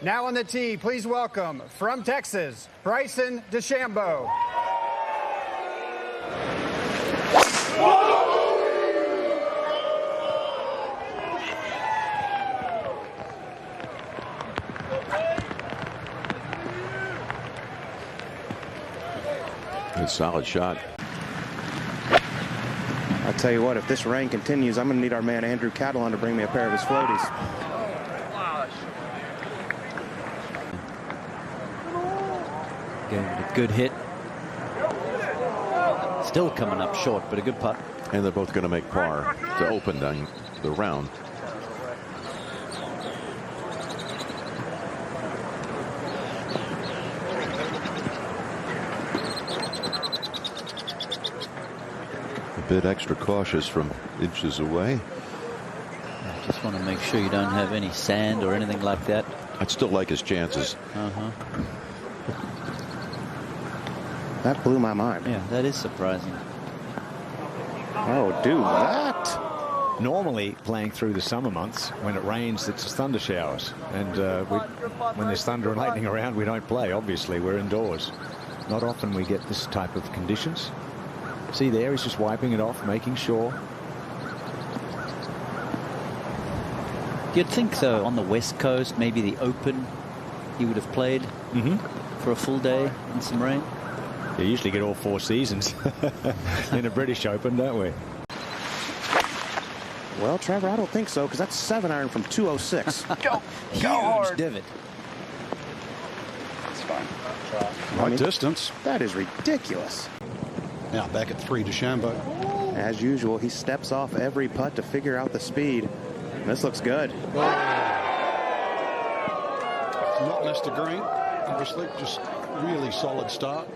Now on the tee, please welcome from Texas, Bryson DeChambeau. Good solid shot. I'll tell you what, if this rain continues, I'm going to need our man Andrew Catalan to bring me a pair of his floaties. Gave it a good hit. Still coming up short, but a good putt. And they're both going to make par to open the round. A bit extra cautious from inches away. I just want to make sure you don't have any sand or anything like that. I'd still like his chances. That blew my mind. Yeah, that is surprising. Oh, do that. Normally, playing through the summer months, when it rains, it's thunder showers. And when there's thunder and lightning around, we don't play, obviously. We're indoors. Not often we get this type of conditions. See there, he's just wiping it off, making sure. You'd think, though, on the West Coast, maybe the Open, he would have played for a full day in some rain. You usually get all 4 seasons in a British Open, don't we? Well, Trevor, I don't think so, because that's 7-iron from 206. Go hard. Divot. It's fine. Right Distance. That is ridiculous. Now back at 3, DeChambeau. As usual, he steps off every putt to figure out the speed. This looks good. Not missed the green, obviously. Just really solid start.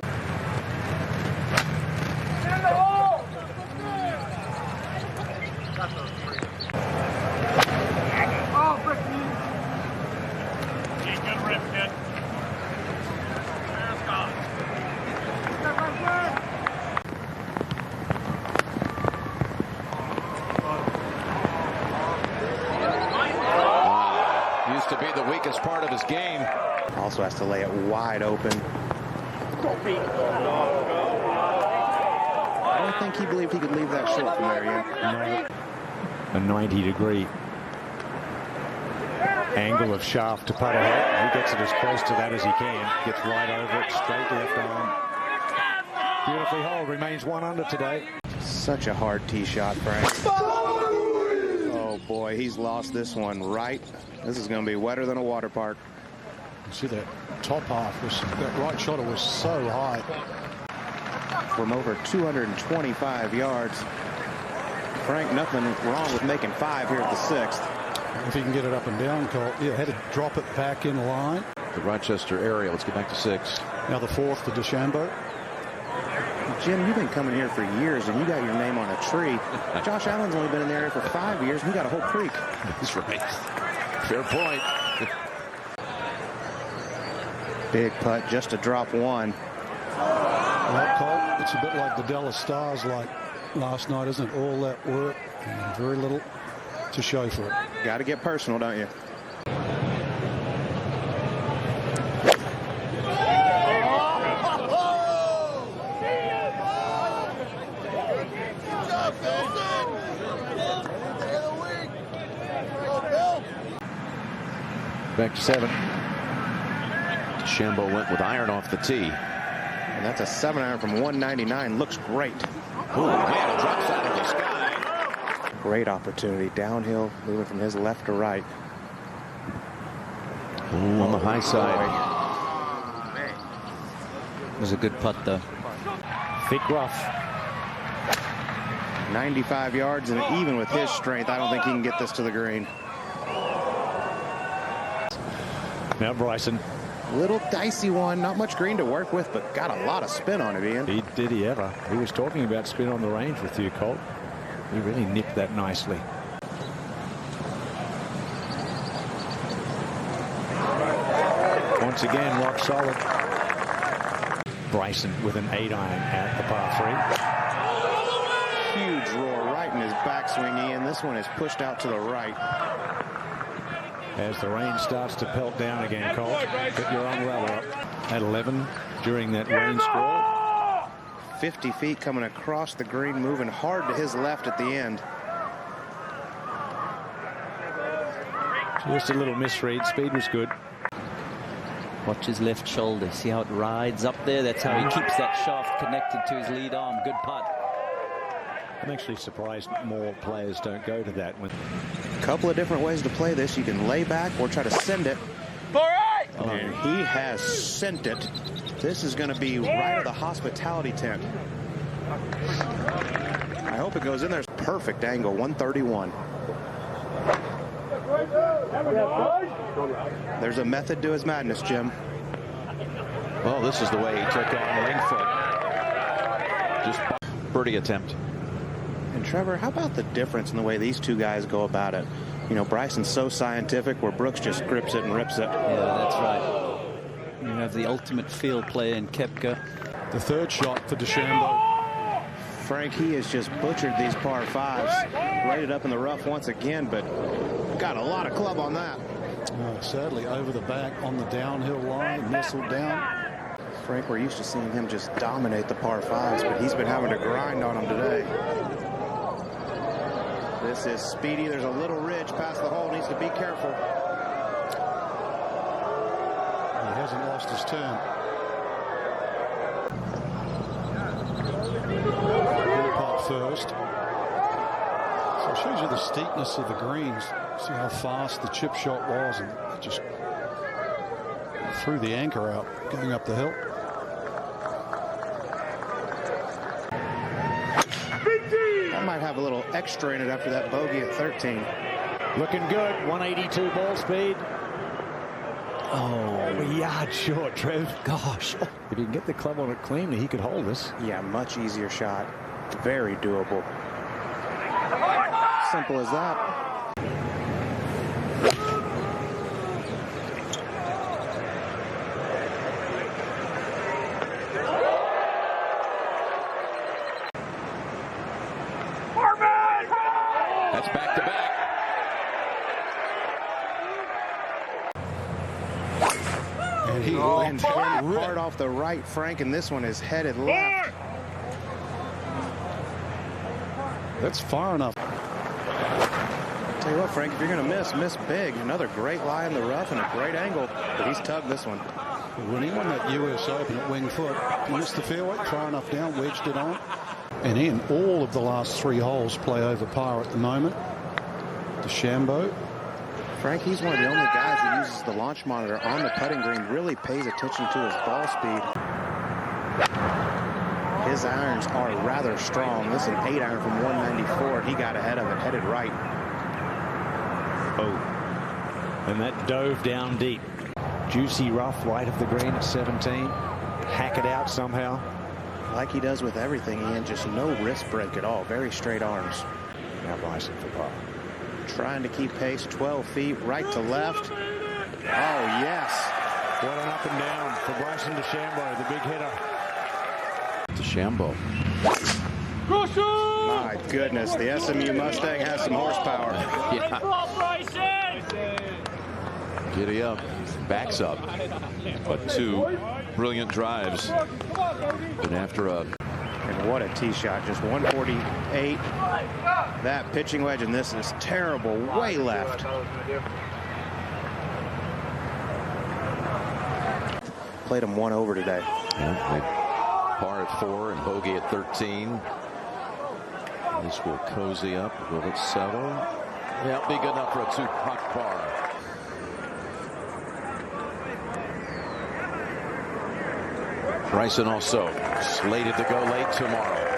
Used to be the weakest part of his game. Also has to lay it wide open. I don't think he believed he could leave that short from there yet. A 90-degree angle of shaft to putt ahead. He gets it as close to that as he can. Gets right over it, straight left arm. Beautifully holed, remains 1 under today. Such a hard tee shot, Frank. Oh boy, he's lost this one right. This is going to be wetter than a water park. You see that top half, that right shoulder was so high. From over 225 yards. Frank, nothing wrong with making 5 here at the 6th. If he can get it up and down, Colt. Yeah, had to drop it back in line. The Rochester area. Let's get back to 6. Now the 4th to DeChambeau. Jim, you've been coming here for years, and you got your name on a tree. Josh Allen's only been in the area for 5 years, and he got a whole creek. That's right. Fair point. Big putt just to drop 1. Well, Colt, it's a bit like the Dallas Stars like last night, isn't it? All that work and very little to show for it. Got to get personal, don't you? Back to 7. DeChambeau went with iron off the tee. And that's a 7-iron from 199. Looks great. Oh, man, it drops out of the sky. Great opportunity. Downhill, moving from his left to right. Ooh, on the high side. It was a good putt, though. Thick rough. 95 yards, and even with his strength, I don't think he can get this to the green. Now Bryson. Little dicey one, not much green to work with, but got a lot of spin on it, Ian. Did he ever? He was talking about spin on the range with you, Colt. He really nipped that nicely. Once again, rock solid. Bryson with an 8-iron at the par 3. Huge roar right in his backswing, Ian. This one is pushed out to the right. as the rain starts to pelt down again. Colt, get your umbrella up. At 11 during that rain squall. 50 feet coming across the green, moving hard to his left at the end. Just a little misread. Speed was good. Watch his left shoulder. See how it rides up there? That's how he keeps that shaft connected to his lead arm. Good putt. I'm actually surprised more players don't go to that. A couple of different ways to play this. You can lay back or try to send it. And he has sent it. This is going to be right at the hospitality tent. I hope it goes in there. Perfect angle, 131. There's a method to his madness, Jim. Well, this is the way he took on Wingfoot. Just birdie attempt. And Trevor, how about the difference in the way these two guys go about it? You know, Bryson's so scientific, where Brooks just grips it and rips it. Yeah, that's right. You have the ultimate field player in Koepka. The third shot for DeChambeau. Frank, he has just butchered these par fives. Laid it up in the rough once again, but got a lot of club on that. Sadly, over the back on the downhill line, nestled down. Frank, we're used to seeing him just dominate the par fives, but he's been having to grind on them today. This is speedy. There's a little ridge past the hole. Needs to be careful. He hasn't lost his turn. Good putt first. So it shows you the steepness of the greens. See how fast the chip shot was, and it just threw the anchor out going up the hill. I might have a little extra in it after that bogey at 13. Looking good. 182 ball speed. Oh, a yard short, Trev. Gosh. If he can get the club on it cleanly, he could hold this. Yeah, much easier shot. Very doable. Simple as that. That's back to back. And he lands hard off the right, Frank, and this one is headed left. That's far enough. Tell you what, Frank, if you're going to miss big. Another great lie in the rough and a great angle, but he's tugged this one. When he won that US Open at Wingfoot, he missed the fairway, far enough down, wedged it on. And in all of the last 3 holes play over par at the moment. DeChambeau. Frank, he's one of the only guys that uses the launch monitor on the putting green, really pays attention to his ball speed. His irons are rather strong. This is an 8-iron from 194, and he got ahead of it, headed right. Oh. And that dove down deep. Juicy rough right of the green at 17. Hack it out somehow. Like he does with everything, Ian, just no wrist break at all. Very straight arms. Now Bryson for par. Trying to keep pace, 12 feet, right to left. Oh, yes. What an up and down for Bryson DeChambeau, the big hitter. DeChambeau. My goodness, the SMU Mustang has some horsepower. Yeah. Giddy up, backs up. But 2 brilliant drives. But after a... And what a tee shot, just 148. That pitching wedge, and this is terrible, way left. Played him 1 over today. Yeah, par at 4 and bogey at 13. This will cozy up. Will it settle? Yeah, be good enough for a 2-putt par. Bryson also slated to go late tomorrow.